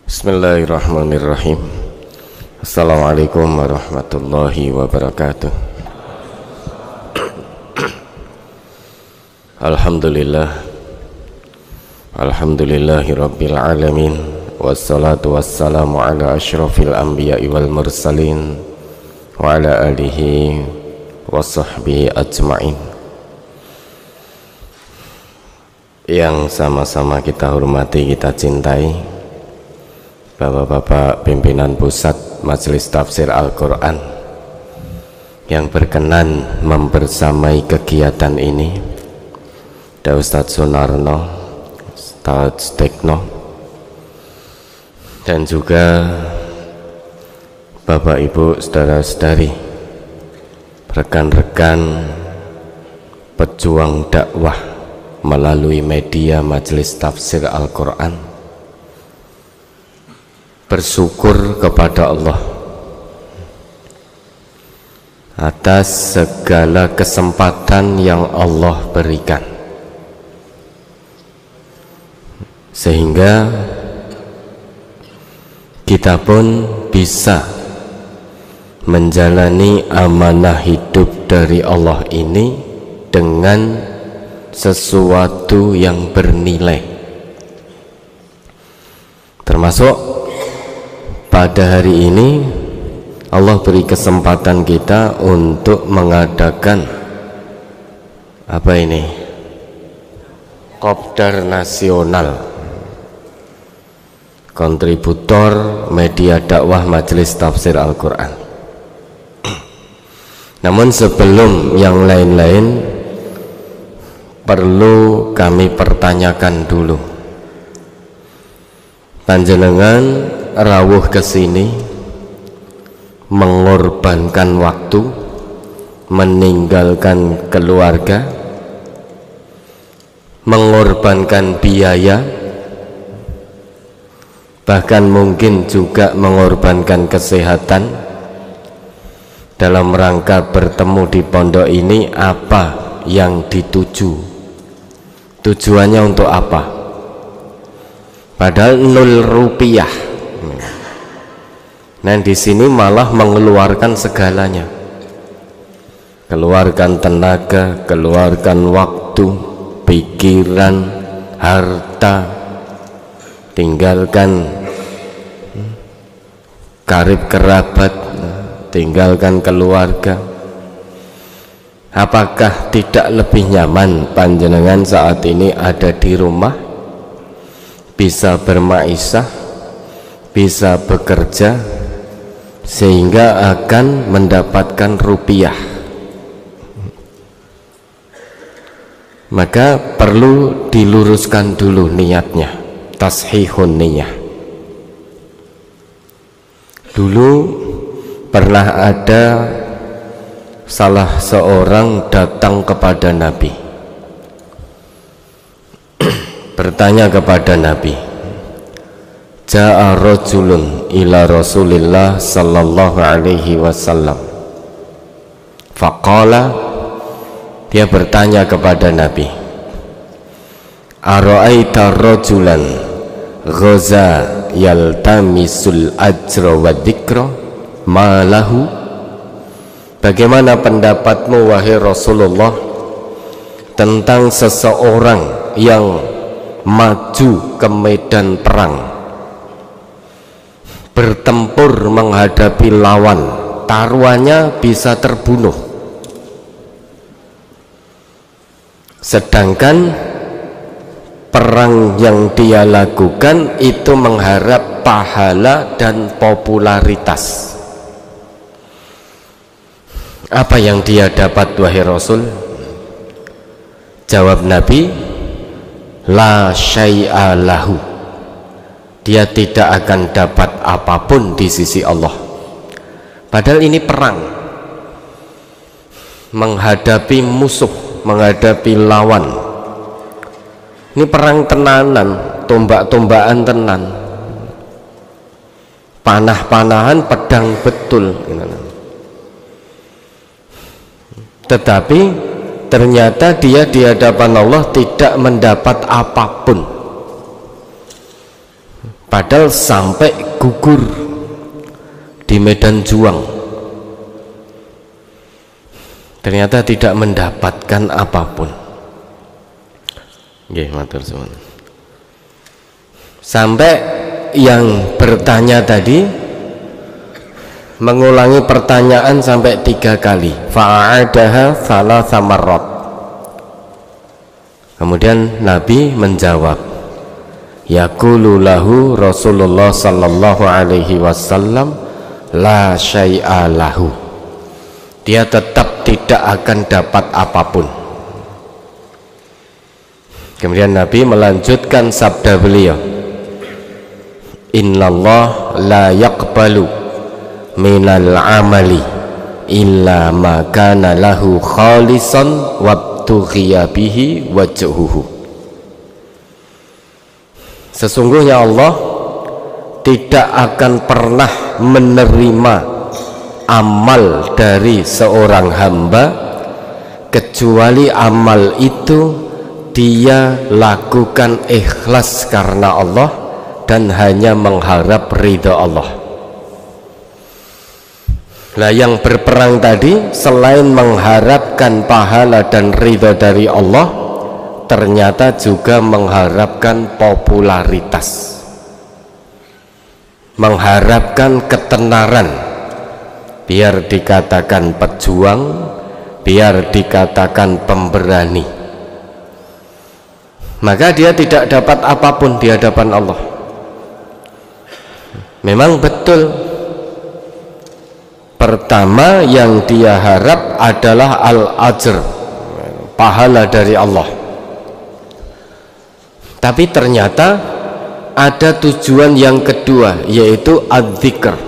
Bismillahirrahmanirrahim. Assalamualaikum warahmatullahi wabarakatuh. Alhamdulillahi rabbil alamin. Wassalatu wassalamu ala asyrafil anbiya'i wal mursalin wa ala alihi wa sahbihi ajma'in. Yang sama-sama kita hormati, kita cintai Bapak-bapak pimpinan pusat Majelis Tafsir Al-Quran yang berkenan membersamai kegiatan ini, ada Ustadz Sunarno, Ustadz Tekno, dan juga Bapak Ibu saudara-saudari, rekan-rekan pejuang dakwah melalui media Majelis Tafsir Al-Quran. Bersyukur kepada Allah atas segala kesempatan yang Allah berikan, sehingga kita pun bisa menjalani amanah hidup dari Allah ini dengan sesuatu yang bernilai, termasuk pada hari ini Allah beri kesempatan kita untuk mengadakan Kopdar Nasional, kontributor media dakwah Majelis Tafsir Al-Quran. Namun sebelum yang lain-lain, perlu kami pertanyakan dulu, panjenengan rawuh ke sini mengorbankan waktu, meninggalkan keluarga, mengorbankan biaya, bahkan mungkin juga mengorbankan kesehatan dalam rangka bertemu di pondok ini. Apa yang dituju? Tujuannya untuk apa? Padahal 0 rupiah. Nah, di sini malah mengeluarkan segalanya, keluarkan tenaga, keluarkan waktu, pikiran, harta, tinggalkan karib kerabat, tinggalkan keluarga. Apakah tidak lebih nyaman panjenengan saat ini ada di rumah, bisa bermaisah, bisa bekerja, sehingga akan mendapatkan rupiah? Maka perlu diluruskan dulu niatnya, tashihun niyah. Dulu pernah ada salah seorang datang kepada Nabi, bertanya kepada Nabi, Ja'a rajulun ila Rasulillah sallallahu alaihi wasallam. Faqala, dia bertanya kepada Nabi, Ara'aita rajulan ghaza yaltamisul ajra wa dzikra ma lahu? Bagaimana pendapatmu wahai Rasulullah tentang seseorang yang maju ke medan perang, bertempur menghadapi lawan, taruhannya bisa terbunuh, sedangkan perang yang dia lakukan itu mengharap pahala dan popularitas. Apa yang dia dapat wahai Rasul? Jawab Nabi, la syai'a lahu, dia tidak akan dapat apapun di sisi Allah. Padahal ini perang, menghadapi musuh, menghadapi lawan. Ini perang tenanan, tombak-tombakan tenan, panah-panahan, pedang betul. Tetapi ternyata dia di hadapan Allah tidak mendapat apapun. padahal sampai gugur di medan juang, ternyata tidak mendapatkan apapun. Nggih, matur suwun. Sampai yang bertanya tadi mengulangi pertanyaan sampai 3 kali, fa'adaha thalatha marrat. Kemudian Nabi menjawab, yaqulu lahu Rasulullah sallallahu alaihi wasallam, la syai'a lahu. Dia tetap tidak akan dapat apapun. Kemudian Nabi melanjutkan sabda beliau, innallah la yaqbalu minal amali illa ma kana lahu khalisan wabtughiya bihi wajhuhu. Sesungguhnya Allah tidak akan pernah menerima amal dari seorang hamba kecuali amal itu dia lakukan ikhlas karena Allah dan hanya mengharap ridha Allah. Nah, yang berperang tadi selain mengharapkan pahala dan ridha dari Allah, ternyata juga mengharapkan popularitas, mengharapkan ketenaran, biar dikatakan pejuang, biar dikatakan pemberani. Maka dia tidak dapat apapun di hadapan Allah. Memang betul, pertama yang dia harap adalah al-ajr, pahala dari Allah. Tapi ternyata ada tujuan yang kedua, yaitu adzikr,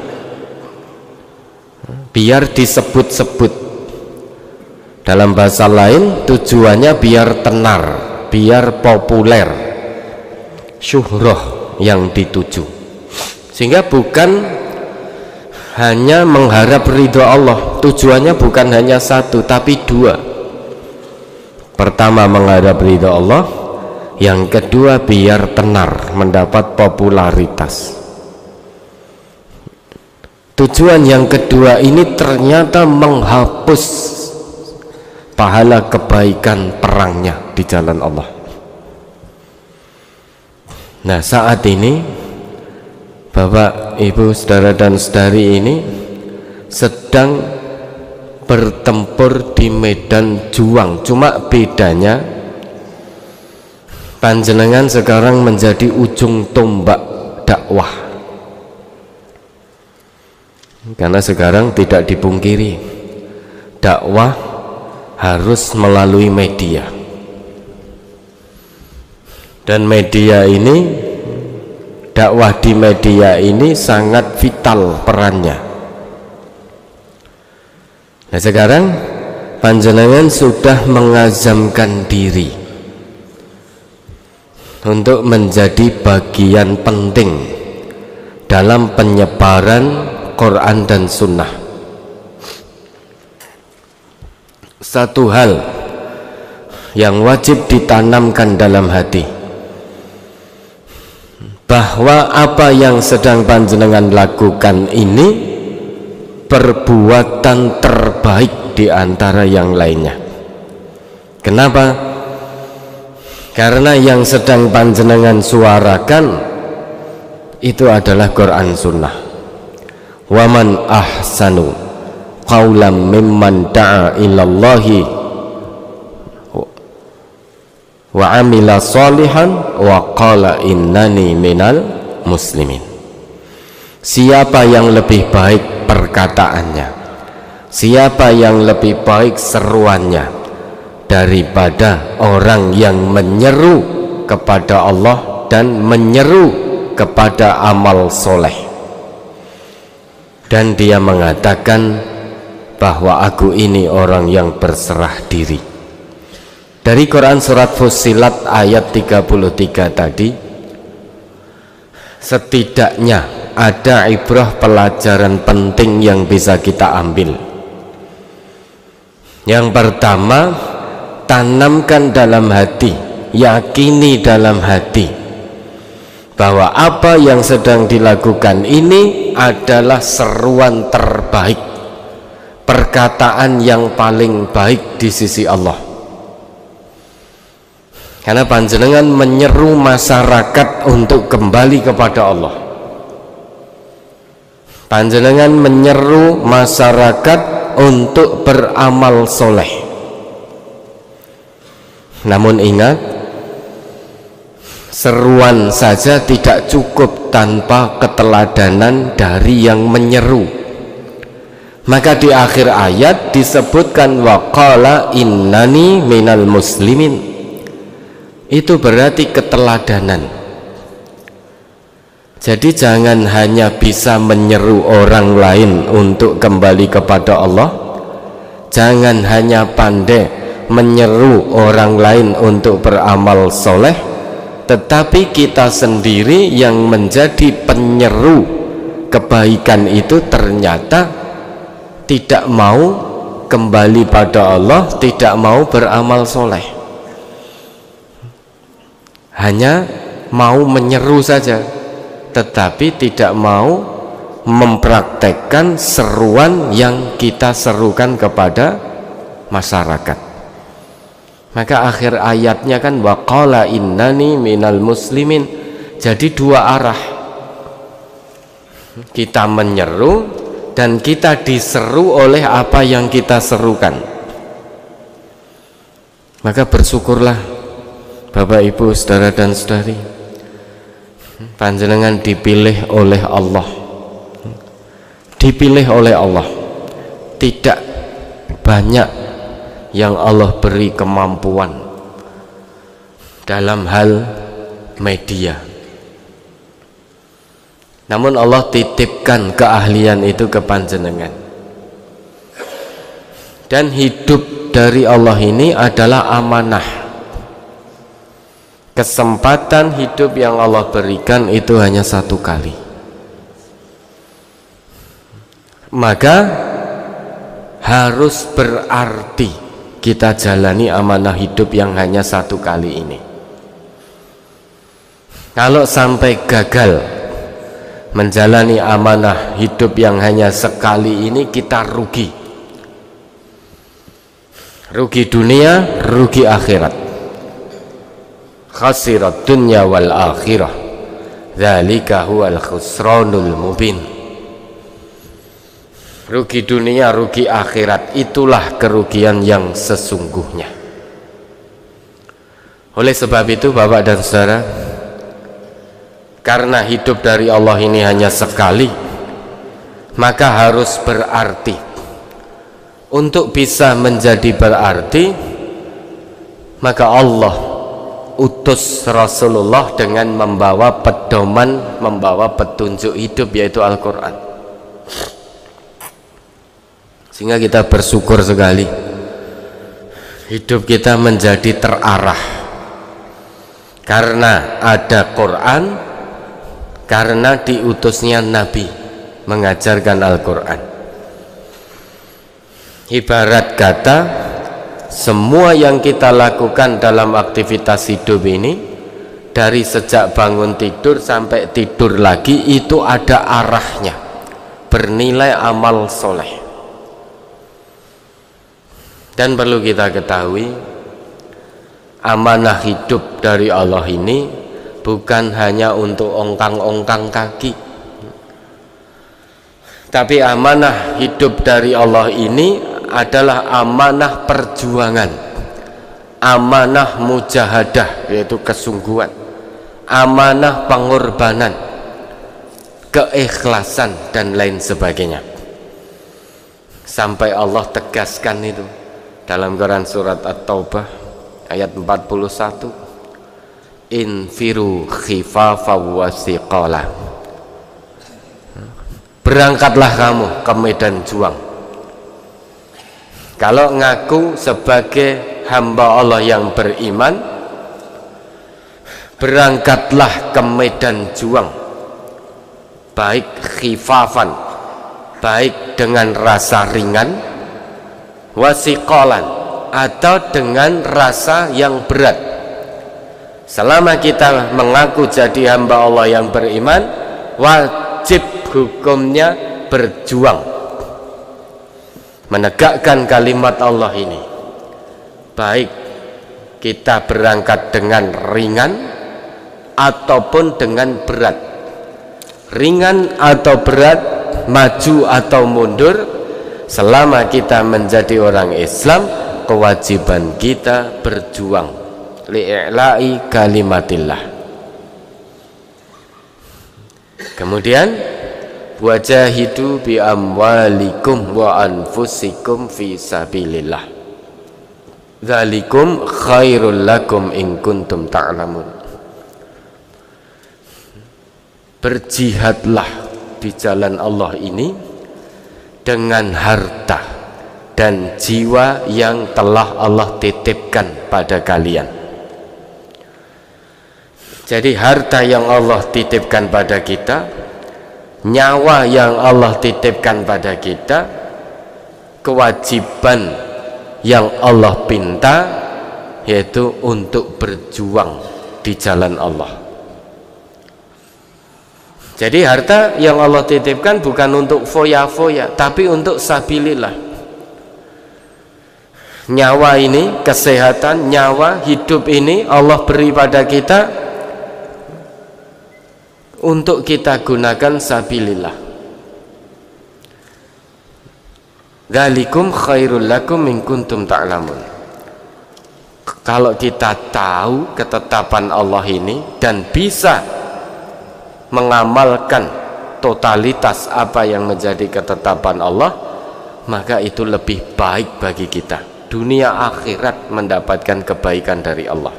biar disebut-sebut. Dalam bahasa lain tujuannya biar tenar, biar populer, syuhrah yang dituju. Sehingga bukan hanya mengharap ridho Allah, tujuannya bukan hanya satu tapi 2. Pertama mengharap ridho Allah, yang kedua biar tenar, mendapat popularitas. Tujuan yang kedua ini ternyata menghapus pahala kebaikan perangnya di jalan Allah. Nah, saat ini Bapak, Ibu, saudara dan saudari ini sedang bertempur di medan juang. Cuma bedanya panjenengan sekarang menjadi ujung tombak dakwah. Karena sekarang tidak dipungkiri, dakwah harus melalui media. Dan media ini, dakwah di media ini sangat vital perannya. Nah, sekarang panjenengan sudah mengazamkan diri untuk menjadi bagian penting dalam penyebaran Quran dan Sunnah. Satu hal yang wajib ditanamkan dalam hati, bahwa apa yang sedang panjenengan lakukan ini perbuatan terbaik di antara yang lainnya. Kenapa? Karena yang sedang panjenengan suarakan itu adalah Quran Sunnah. Waman ahsanu qawlan mimman da'a ilallahi wa amila salihan wa qala innani minal muslimin. Siapa yang lebih baik perkataannya, siapa yang lebih baik seruannya daripada orang yang menyeru kepada Allah dan menyeru kepada amal soleh, dan dia mengatakan bahwa aku ini orang yang berserah diri. Dari Quran surat Fussilat ayat 33 tadi, setidaknya ada ibrah, pelajaran penting yang bisa kita ambil. Yang pertama, tanamkan dalam hati, yakini dalam hati bahwa apa yang sedang dilakukan ini adalah seruan terbaik, perkataan yang paling baik di sisi Allah. Karena panjenengan menyeru masyarakat untuk kembali kepada Allah. Panjenengan menyeru masyarakat untuk beramal soleh. Namun ingat, seruan saja tidak cukup tanpa keteladanan dari yang menyeru. Maka di akhir ayat disebutkan waqala innani minal muslimin. Itu berarti keteladanan. Jadi jangan hanya bisa menyeru orang lain untuk kembali kepada Allah, jangan hanya pandai menyeru orang lain untuk beramal soleh, tetapi kita sendiri yang menjadi penyeru kebaikan itu ternyata tidak mau kembali pada Allah, tidak mau beramal soleh, hanya mau menyeru saja, tetapi tidak mau mempraktekkan seruan yang kita serukan kepada masyarakat. Maka akhir ayatnya kan waqala innani minal muslimin. Jadi dua arah, kita menyeru dan kita diseru oleh apa yang kita serukan. Maka bersyukurlah Bapak Ibu, saudara dan saudari, panjenengan dipilih oleh Allah. Dipilih oleh Allah. Tidak banyak yang Allah beri kemampuan dalam hal media, namun Allah titipkan keahlian itu ke panjenengan. Dan hidup dari Allah ini adalah amanah. Kesempatan hidup yang Allah berikan itu hanya satu kali. Maka harus berarti kita jalani amanah hidup yang hanya satu kali ini. Kalau sampai gagal menjalani amanah hidup yang hanya sekali ini, kita rugi. Rugi dunia, rugi akhirat. Khasirat dunya wal akhirah, dzalika huwal khusranul mubin. Rugi dunia, rugi akhirat, itulah kerugian yang sesungguhnya. Oleh sebab itu Bapak dan Saudara, karena hidup dari Allah ini hanya sekali, maka harus berarti. Untuk bisa menjadi berarti, maka Allah utus Rasulullah dengan membawa pedoman, membawa petunjuk hidup, yaitu Al-Quran. Sehingga kita bersyukur sekali hidup kita menjadi terarah karena ada Quran, karena diutusnya Nabi mengajarkan Al-Quran. Ibarat kata, semua yang kita lakukan dalam aktivitas hidup ini, dari sejak bangun tidur sampai tidur lagi, itu ada arahnya, bernilai amal soleh. Dan perlu kita ketahui, amanah hidup dari Allah ini bukan hanya untuk ongkang-ongkang kaki, tapi amanah hidup dari Allah ini adalah amanah perjuangan, amanah mujahadah, yaitu kesungguhan, amanah pengorbanan, keikhlasan, dan lain sebagainya. Sampai Allah tegaskan itu dalam Quran surat At-Taubah ayat 41, infiru khifafa wa siqala, berangkatlah kamu ke medan juang. Kalau ngaku sebagai hamba Allah yang beriman, berangkatlah ke medan juang, baik khifafan, baik dengan rasa ringan, wasiqalan, atau dengan rasa yang berat, Selama kita mengaku jadi hamba Allah yang beriman, wajib hukumnya berjuang menegakkan kalimat Allah ini. Baik kita berangkat dengan ringan ataupun dengan berat, ringan atau berat, maju atau mundur, selama kita menjadi orang Islam, kewajiban kita berjuang li'i'la'i kalimatillah. Kemudian wajahidu bi amwalikum wa anfusikum fi sabilillah, dzalikum khairul lakum in kuntum ta'lamun. Berjihadlah di jalan Allah ini dengan harta dan jiwa yang telah Allah titipkan pada kalian. Jadi harta yang Allah titipkan pada kita, nyawa yang Allah titipkan pada kita, kewajiban yang Allah pinta yaitu untuk berjuang di jalan Allah. Jadi harta yang Allah titipkan bukan untuk foya-foya, tapi untuk sabilillah. Nyawa ini, kesehatan, nyawa, hidup ini Allah beri pada kita untuk kita gunakan sabilillah. Dzalikum khairul lakum in kuntum ta'lamun. Kalau kita tahu ketetapan Allah ini dan bisa mengamalkan totalitas apa yang menjadi ketetapan Allah, maka itu lebih baik bagi kita. Dunia akhirat mendapatkan kebaikan dari Allah.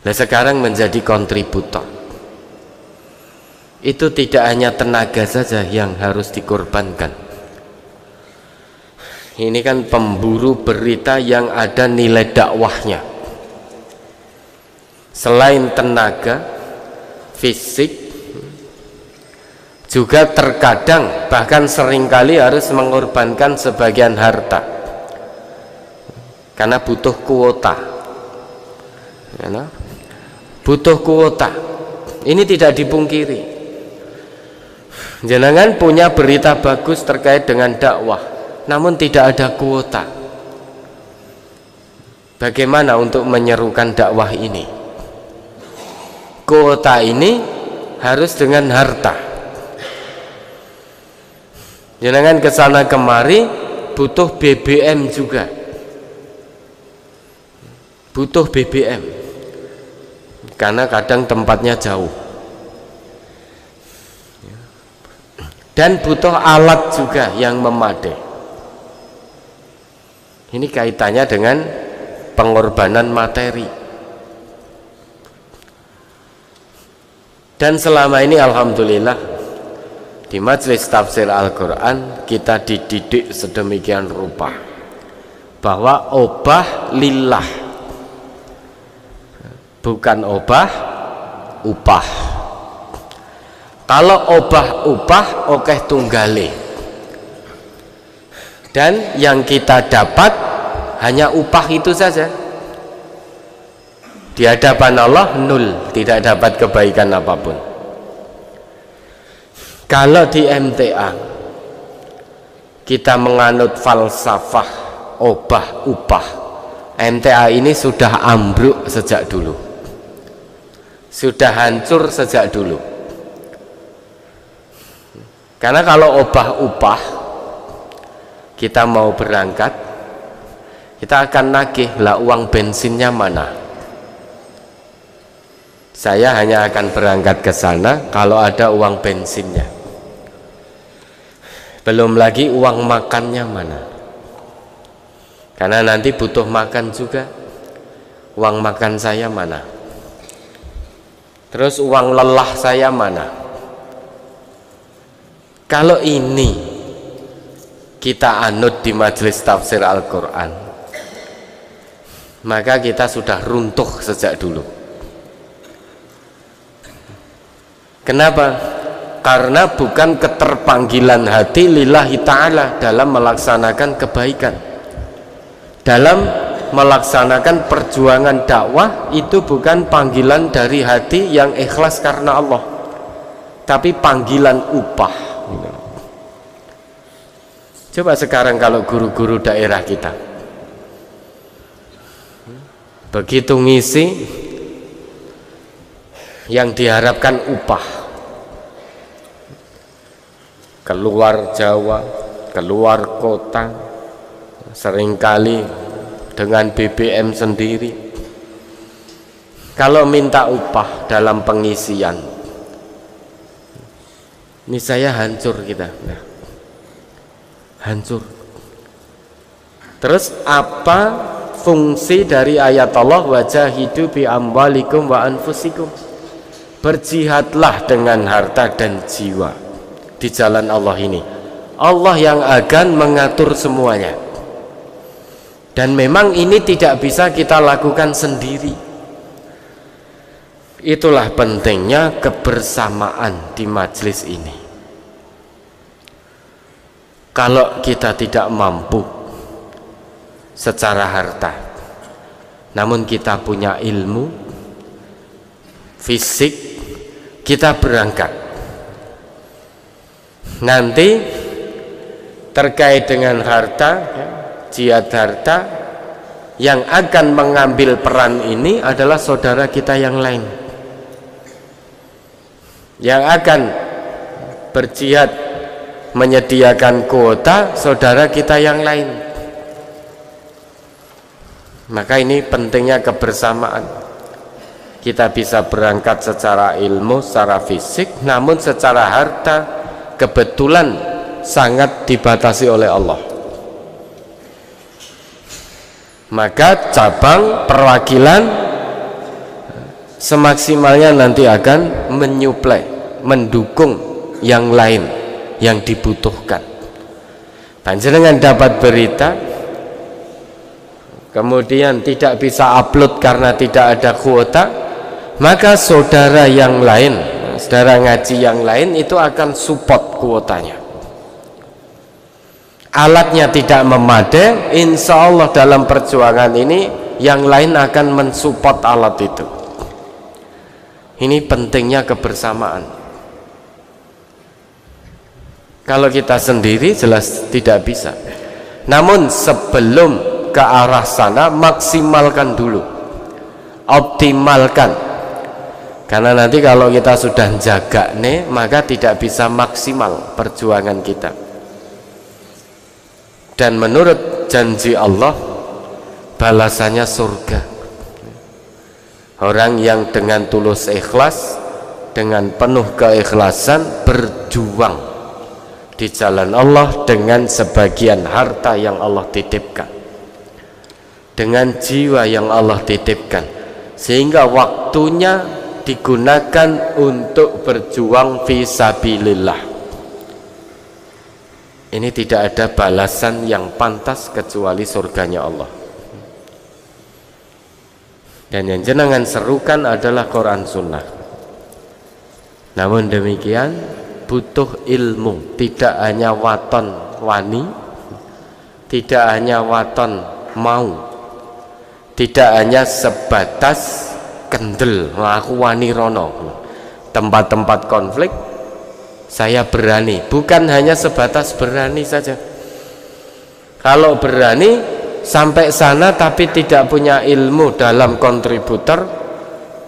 Nah, sekarang menjadi kontributor. Itu tidak hanya tenaga saja yang harus dikorbankan. Ini kan pemburu berita yang ada nilai dakwahnya. Selain tenaga fisik, juga terkadang bahkan seringkali harus mengorbankan sebagian harta karena butuh kuota. Butuh kuota, ini tidak dipungkiri. Jenengan punya berita bagus terkait dengan dakwah, namun tidak ada kuota. Bagaimana untuk menyerukan dakwah ini? Kuota ini harus dengan harta. Jenengan kesana kemari butuh BBM juga, butuh BBM. Karena kadang tempatnya jauh dan butuh alat juga yang memadai. Ini kaitannya dengan pengorbanan materi. Dan selama ini alhamdulillah di majelis tafsir Al-Quran kita dididik sedemikian rupa bahwa obah lillah, bukan obah upah. Kalau obah upah okeh tunggale, dan yang kita dapat hanya upah itu saja. Di hadapan Allah nol, tidak dapat kebaikan apapun. Kalau di MTA kita menganut falsafah obah upah, MTA ini sudah ambruk sejak dulu, sudah hancur sejak dulu. Karena kalau obah upah, kita mau berangkat, kita akan nagih, lah uang bensinnya mana? Saya hanya akan berangkat ke sana kalau ada uang bensinnya. Belum lagi uang makannya mana? Karena nanti butuh makan juga. Uang makan saya mana? Terus uang lelah saya mana? Kalau ini kita anut di majelis tafsir Al-Quran, maka kita sudah runtuh sejak dulu. Kenapa? Karena bukan keterpanggilan hati lillahi ta'ala dalam melaksanakan kebaikan, dalam melaksanakan perjuangan dakwah itu bukan panggilan dari hati yang ikhlas karena Allah, tapi panggilan upah. Coba sekarang kalau guru-guru daerah kita begitu ngisi, yang diharapkan upah, keluar Jawa, keluar kota, seringkali dengan BBM sendiri. Kalau minta upah dalam pengisian, ini saya hancur kita. Nah, hancur. Terus apa fungsi dari ayat Allah, wajahidu bi amwalikum wa anfusikum? Berjihadlah dengan harta dan jiwa di jalan Allah ini. Allah yang akan mengatur semuanya. Dan memang ini tidak bisa kita lakukan sendiri. Itulah pentingnya kebersamaan di majelis ini. Kalau kita tidak mampu secara harta, namun kita punya ilmu, fisik, kita berangkat. Nanti terkait dengan harta, jihad harta, yang akan mengambil peran ini adalah saudara kita yang lain, yang akan berjihad menyediakan kuota saudara kita yang lain. Maka ini pentingnya kebersamaan. Kita bisa berangkat secara ilmu, secara fisik, namun secara harta kebetulan sangat dibatasi oleh Allah. Maka cabang perwakilan semaksimalnya nanti akan menyuplai, mendukung yang lain yang dibutuhkan. Panjenengan dapat berita, kemudian tidak bisa upload karena tidak ada kuota, maka saudara yang lain, saudara ngaji yang lain itu akan support kuotanya. Alatnya tidak memadai, insya Allah dalam perjuangan ini yang lain akan mensupport alat itu. Ini pentingnya kebersamaan. Kalau kita sendiri jelas tidak bisa. Namun sebelum ke arah sana, maksimalkan dulu, optimalkan. Karena nanti kalau kita sudah jaga nih, maka tidak bisa maksimal perjuangan kita. Dan menurut janji Allah, balasannya surga. Orang yang dengan tulus ikhlas, dengan penuh keikhlasan berjuang di jalan Allah dengan sebagian harta yang Allah titipkan, dengan jiwa yang Allah titipkan, sehingga waktunya digunakan untuk berjuang fi sabilillah. Ini tidak ada balasan yang pantas kecuali surganya Allah. Dan yang jenengan serukan adalah Quran Sunnah. Namun demikian butuh ilmu, tidak hanya waton wani, tidak hanya waton mau, tidak hanya sebatas kendel aku wani rono. Tempat-tempat konflik saya berani, bukan hanya sebatas berani saja. Kalau berani sampai sana tapi tidak punya ilmu dalam kontributor,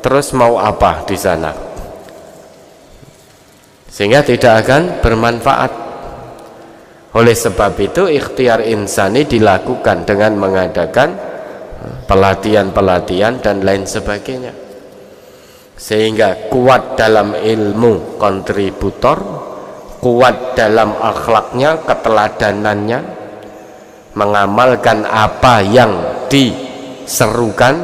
terus mau apa di sana? Sehingga tidak akan bermanfaat. Oleh sebab itu ikhtiar insani dilakukan dengan mengadakan pelatihan-pelatihan dan lain sebagainya, sehingga kuat dalam ilmu kontributor, kuat dalam akhlaknya, keteladanannya, mengamalkan apa yang diserukan,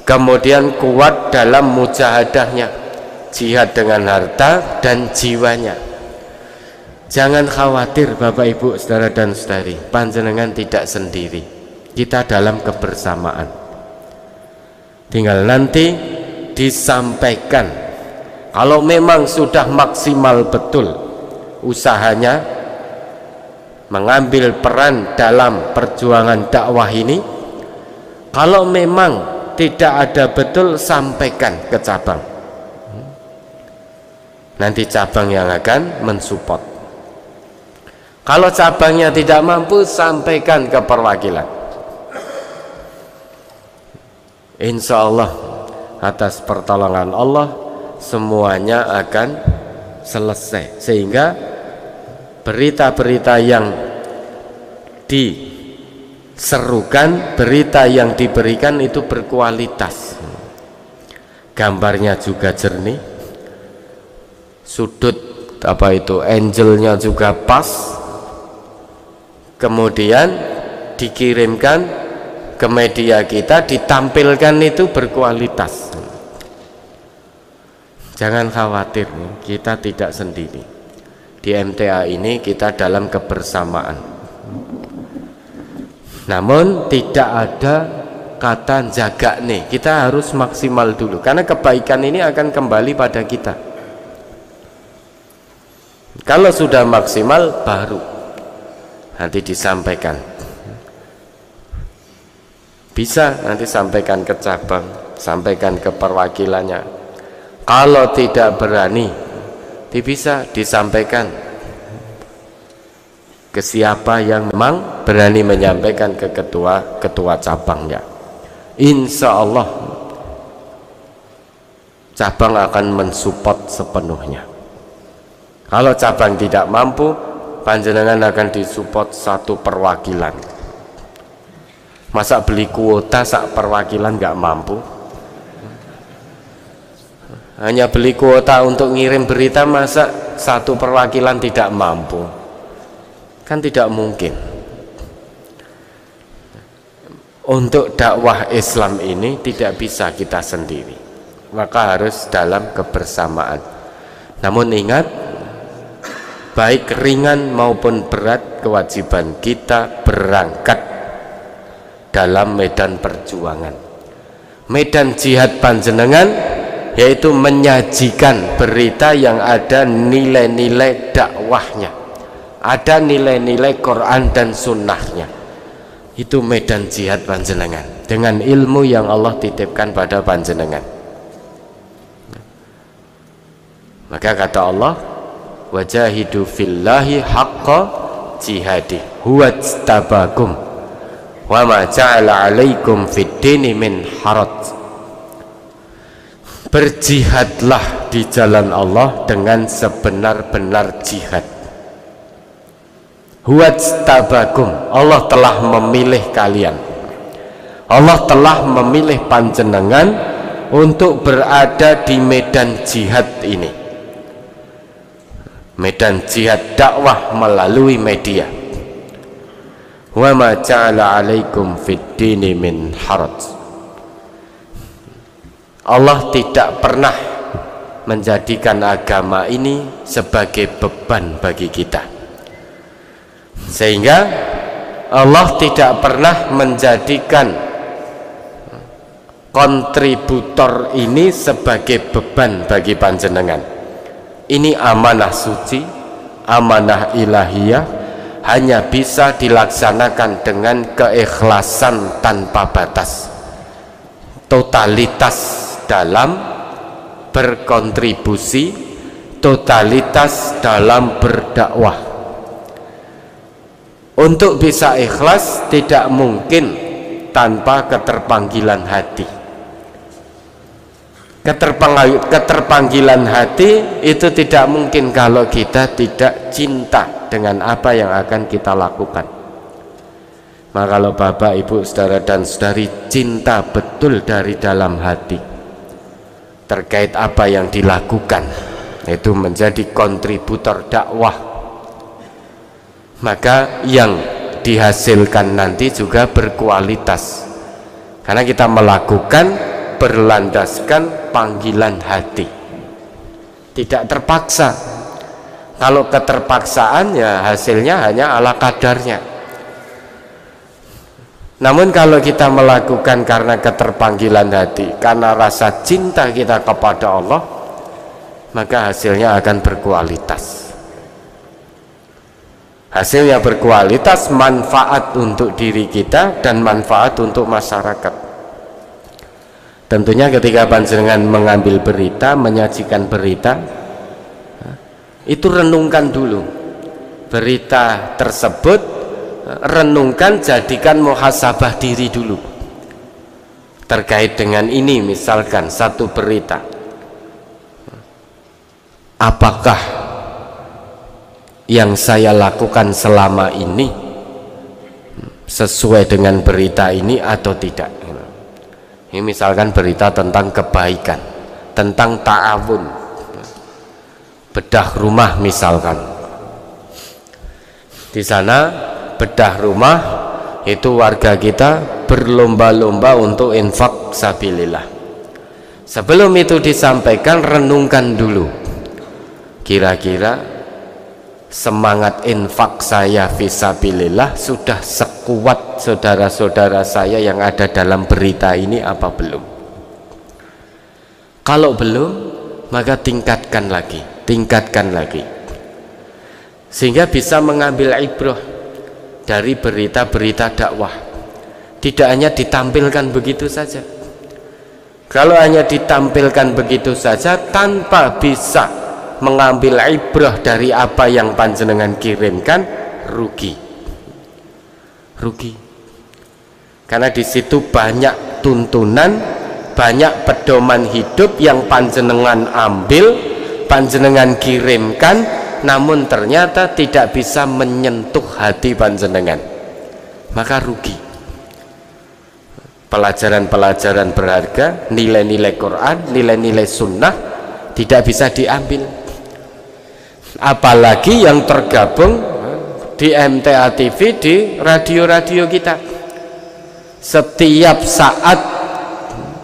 kemudian kuat dalam mujahadahnya, jihad dengan harta dan jiwanya. Jangan khawatir Bapak Ibu, saudara dan saudari, panjenengan tidak sendiri, kita dalam kebersamaan. Tinggal nanti disampaikan kalau memang sudah maksimal betul usahanya mengambil peran dalam perjuangan dakwah ini, Kalau memang tidak ada betul, sampaikan ke cabang. Nanti cabang yang akan mensupport. Kalau cabangnya tidak mampu, sampaikan ke perwakilan. Insya Allah atas pertolongan Allah semuanya akan selesai, sehingga berita-berita yang diserukan, berita yang diberikan itu berkualitas, gambarnya juga jernih, sudut angle-nya juga pas, kemudian dikirimkan ke media kita, ditampilkan itu berkualitas. Jangan khawatir, kita tidak sendiri. Di MTA ini kita dalam kebersamaan. Namun tidak ada kata jaga nih, kita harus maksimal dulu, karena kebaikan ini akan kembali pada kita. Kalau sudah maksimal baru nanti disampaikan. Bisa nanti sampaikan ke cabang, sampaikan ke perwakilannya. Kalau tidak berani, bisa disampaikan ke siapa yang memang berani menyampaikan ke ketua cabangnya. Insya Allah cabang akan mensupport sepenuhnya. Kalau cabang tidak mampu, panjenengan akan disupport satu perwakilan. Masa beli kuota sak perwakilan nggak mampu? Hanya beli kuota untuk ngirim berita, masa satu perwakilan tidak mampu? Kan tidak mungkin. Untuk dakwah Islam ini tidak bisa kita sendiri, maka harus dalam kebersamaan. Namun ingat, baik ringan maupun berat, kewajiban kita berangkat dalam medan perjuangan. Medan jihad panjenengan yaitu menyajikan berita yang ada nilai-nilai dakwahnya, ada nilai-nilai Quran dan sunnahnya. Itu medan jihad panjenengan dengan ilmu yang Allah titipkan pada panjenengan. Maka kata Allah, wajahidu fillahi haqqa jihadi huwajtabakum wa ma ja'ala alaikum fid dini min haraj. Berjihadlah di jalan Allah dengan sebenar-benar jihad. Huwajtabakum, Allah telah memilih kalian, Allah telah memilih panjenengan untuk berada di medan jihad ini, medan jihad dakwah melalui media. Wa ma ja'ala alaikum fid dini min haraj. Allah tidak pernah menjadikan agama ini sebagai beban bagi kita, sehingga Allah tidak pernah menjadikan kontributor ini sebagai beban bagi panjenengan. Ini amanah suci, amanah ilahiyah, hanya bisa dilaksanakan dengan keikhlasan tanpa batas, totalitas dalam berkontribusi, totalitas dalam berdakwah. Untuk bisa ikhlas tidak mungkin tanpa keterpanggilan hati. Keterpanggilan hati itu tidak mungkin kalau kita tidak cinta dengan apa yang akan kita lakukan. Maka kalau Bapak, Ibu, Saudara dan Saudari cinta betul dari dalam hati terkait apa yang dilakukan, itu menjadi kontributor dakwah, maka yang dihasilkan nanti juga berkualitas, karena kita melakukan berlandaskan panggilan hati, tidak terpaksa. Kalau keterpaksaan ya hasilnya hanya ala kadarnya. Namun kalau kita melakukan karena keterpanggilan hati, karena rasa cinta kita kepada Allah, maka hasilnya akan berkualitas. Hasilnya berkualitas, manfaat untuk diri kita dan manfaat untuk masyarakat. Tentunya ketika panjenengan mengambil berita, menyajikan berita, itu renungkan dulu berita tersebut, renungkan, jadikan muhasabah diri dulu terkait dengan ini. Misalkan satu berita, apakah yang saya lakukan selama ini sesuai dengan berita ini atau tidak. Ini misalkan berita tentang kebaikan, tentang ta'awun, bedah rumah misalkan. Di sana bedah rumah itu warga kita berlomba-lomba untuk infak sabilillah. Sebelum itu disampaikan, renungkan dulu, kira-kira semangat infak saya fisabilillah sudah sekuat saudara-saudara saya yang ada dalam berita ini apa belum? Kalau belum, maka tingkatkan lagi, sehingga bisa mengambil ibrah dari berita-berita dakwah. Tidak hanya ditampilkan begitu saja. Kalau hanya ditampilkan begitu saja tanpa bisa mengambil ibrah dari apa yang panjenengan kirimkan, rugi. Karena di situ banyak tuntunan, banyak pedoman hidup yang panjenengan ambil, panjenengan kirimkan, namun ternyata tidak bisa menyentuh hati panjenengan, maka rugi. Pelajaran-pelajaran berharga, nilai-nilai Quran, nilai-nilai sunnah tidak bisa diambil. Apalagi yang tergabung di MTA TV, di radio-radio kita, setiap saat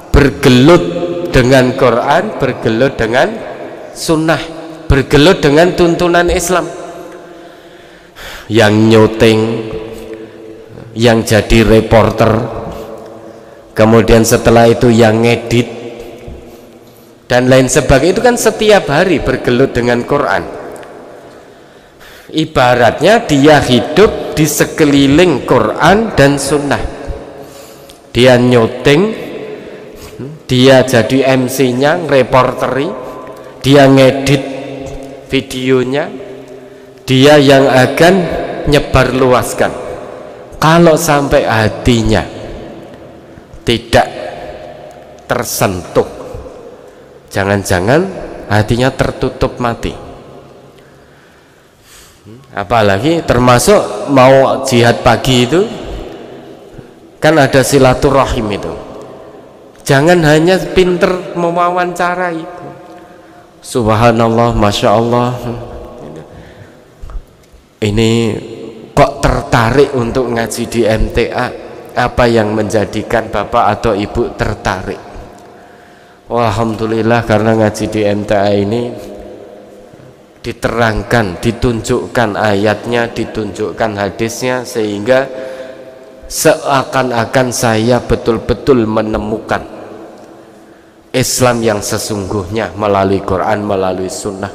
bergelut dengan Quran, bergelut dengan sunnah, bergelut dengan tuntunan Islam. Yang nyuting, yang jadi reporter, kemudian setelah itu yang ngedit dan lain sebagainya, itu kan setiap hari bergelut dengan Quran. Ibaratnya dia hidup di sekeliling Quran dan sunnah. Dia nyuting, dia jadi MC-nya, reporteri, dia ngedit videonya, dia yang akan nyebarluaskan. Kalau sampai hatinya tidak tersentuh, jangan-jangan hatinya tertutup mati. Apalagi termasuk mau jihad pagi itu kan ada silaturahim itu. Jangan hanya pinter mewawancarai, subhanallah, masya Allah, ini kok tertarik untuk ngaji di MTA, apa yang menjadikan bapak atau ibu tertarik? Alhamdulillah, karena ngaji di MTA ini diterangkan, ditunjukkan ayatnya, ditunjukkan hadisnya, sehingga seakan-akan saya betul-betul menemukan Islam yang sesungguhnya melalui Quran, melalui sunnah.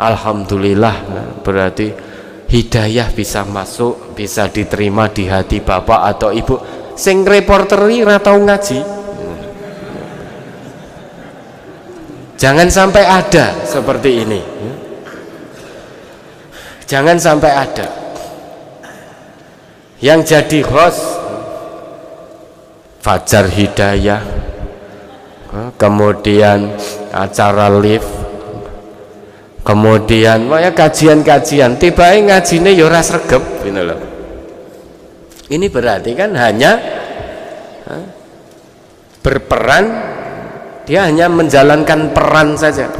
Alhamdulillah, berarti hidayah bisa masuk, bisa diterima di hati bapak atau ibu sing reporteri ra tau ngaji. Jangan sampai ada seperti ini. Jangan sampai ada yang jadi host Fajar Hidayah, kemudian acara live, kemudian kajian-kajian, tiba-tiba ngajine ya ora sregep, gitu loh. Ini berarti kan hanya berperan, dia hanya menjalankan peran saja,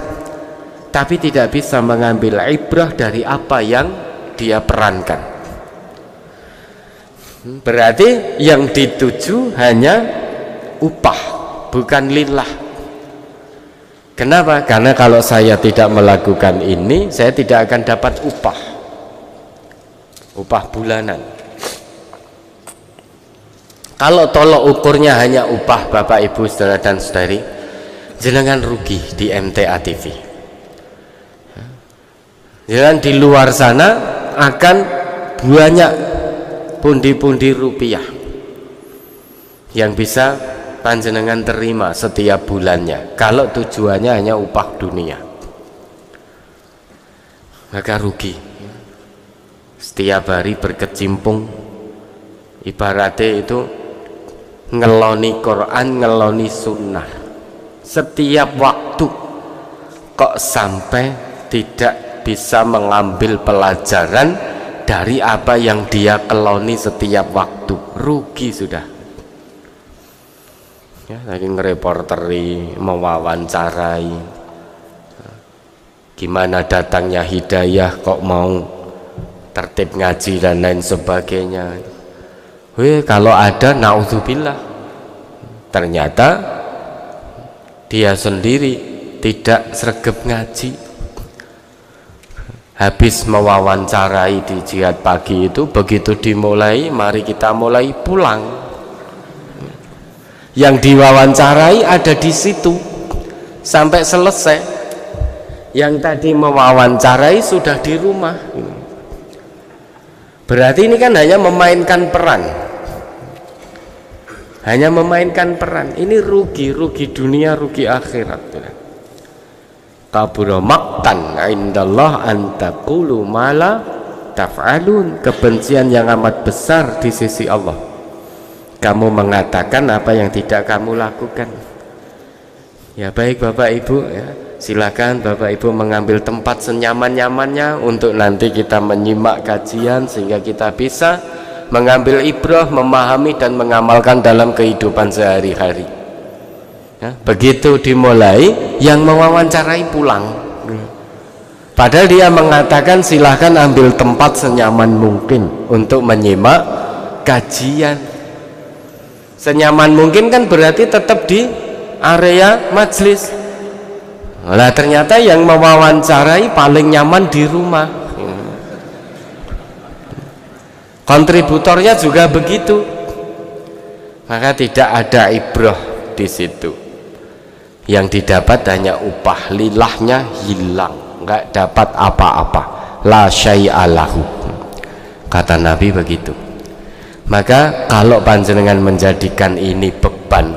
tapi tidak bisa mengambil ibrah dari apa yang dia perankan. Berarti yang dituju hanya upah, bukan lillah. Kenapa? Karena kalau saya tidak melakukan ini, saya tidak akan dapat upah bulanan. Kalau tolok ukurnya hanya upah bapak ibu saudara dan saudari, jenengan rugi di MTA TV. Jangan di luar sana akan banyak pundi-pundi rupiah yang bisa panjenengan terima setiap bulannya, kalau tujuannya hanya upah dunia, maka rugi. Setiap hari berkecimpung, ibaratnya itu ngeloni Quran, ngeloni sunnah, setiap waktu kok sampai tidak bisa mengambil pelajaran dari apa yang dia keloni setiap waktu, rugi sudah. Ya, lagi ngereporteri, mewawancarai gimana datangnya hidayah, kok mau tertib ngaji dan lain sebagainya. Kalau ada, naudzubillah, ternyata dia sendiri tidak sregep ngaji. Habis mewawancarai di jihad pagi itu, begitu dimulai, mari kita mulai, pulang. Yang diwawancarai ada di situ sampai selesai. Yang tadi mewawancarai sudah di rumah. Berarti ini kan hanya memainkan peran. Hanya memainkan peran. Ini rugi dunia, rugi akhirat. Kabura maqtan indallah an taqulu ma la taf'alun. Kebencian yang amat besar di sisi Allah, kamu mengatakan apa yang tidak kamu lakukan. Ya baik Bapak Ibu, ya, silakan Bapak Ibu mengambil tempat senyaman-nyamannya untuk nanti kita menyimak kajian sehingga kita bisa mengambil ibrah, memahami dan mengamalkan dalam kehidupan sehari-hari. Ya, begitu dimulai, yang mewawancarai pulang. Padahal dia mengatakan silahkan ambil tempat senyaman mungkin untuk menyimak kajian. Senyaman mungkin kan berarti tetap di area majelis. Nah, ternyata yang mewawancarai paling nyaman di rumah. Kontributornya juga begitu. Maka tidak ada ibrah di situ. Yang didapat hanya upah, lilahnya hilang, nggak dapat apa-apa. La syai'a lahu. Kata Nabi begitu. Maka kalau panjenengan menjadikan ini beban,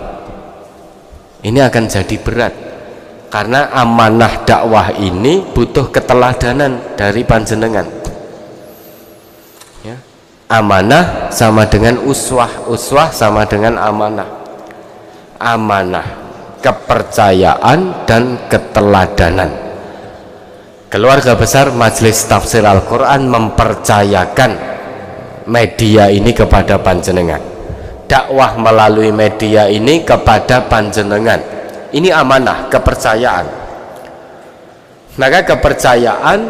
ini akan jadi berat, karena amanah dakwah ini butuh keteladanan dari panjenengan. Ya. Amanah sama dengan uswah, uswah sama dengan amanah. Amanah, kepercayaan dan keteladanan. Keluarga besar Majelis Tafsir Al-Quran mempercayakan media ini kepada panjenengan, dakwah melalui media ini kepada panjenengan. Ini amanah, kepercayaan. Maka kepercayaan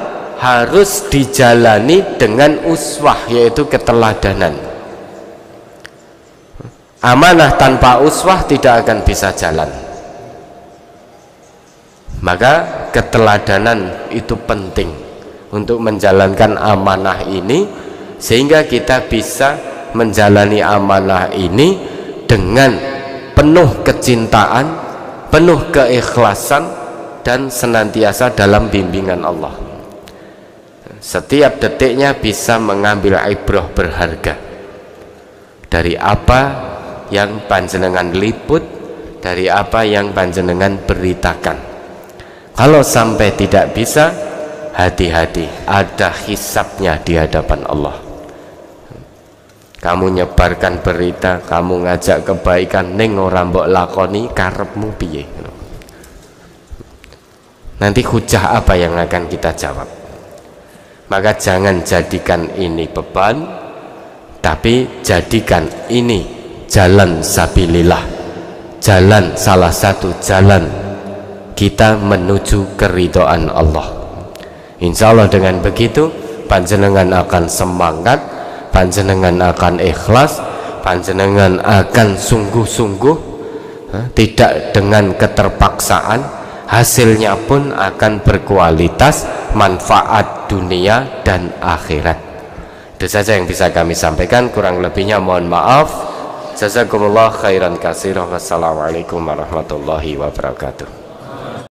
harus dijalani dengan uswah, yaitu keteladanan. Amanah tanpa uswah tidak akan bisa jalan. Maka keteladanan itu penting untuk menjalankan amanah ini, sehingga kita bisa menjalani amanah ini dengan penuh kecintaan, penuh keikhlasan, dan senantiasa dalam bimbingan Allah. Setiap detiknya bisa mengambil ibrah berharga dari apa yang panjenengan liput, dari apa yang panjenengan beritakan. Kalau sampai tidak bisa, hati-hati, ada hisabnya di hadapan Allah. Kamu nyebarkan berita, kamu ngajak kebaikan, ning ora mbok lakoni, karepmu piye? Nanti hujah apa yang akan kita jawab? Maka jangan jadikan ini beban, tapi jadikan ini jalan sabilillah, jalan, salah satu jalan kita menuju keridhaan Allah. Insya Allah dengan begitu panjenengan akan semangat, panjenengan akan ikhlas, panjenengan akan sungguh-sungguh, tidak dengan keterpaksaan, hasilnya pun akan berkualitas, manfaat dunia dan akhirat. Itu saja yang bisa kami sampaikan, kurang lebihnya mohon maaf. Jazakumullah khairan katsira. Wassalamualaikum warahmatullahi wabarakatuh.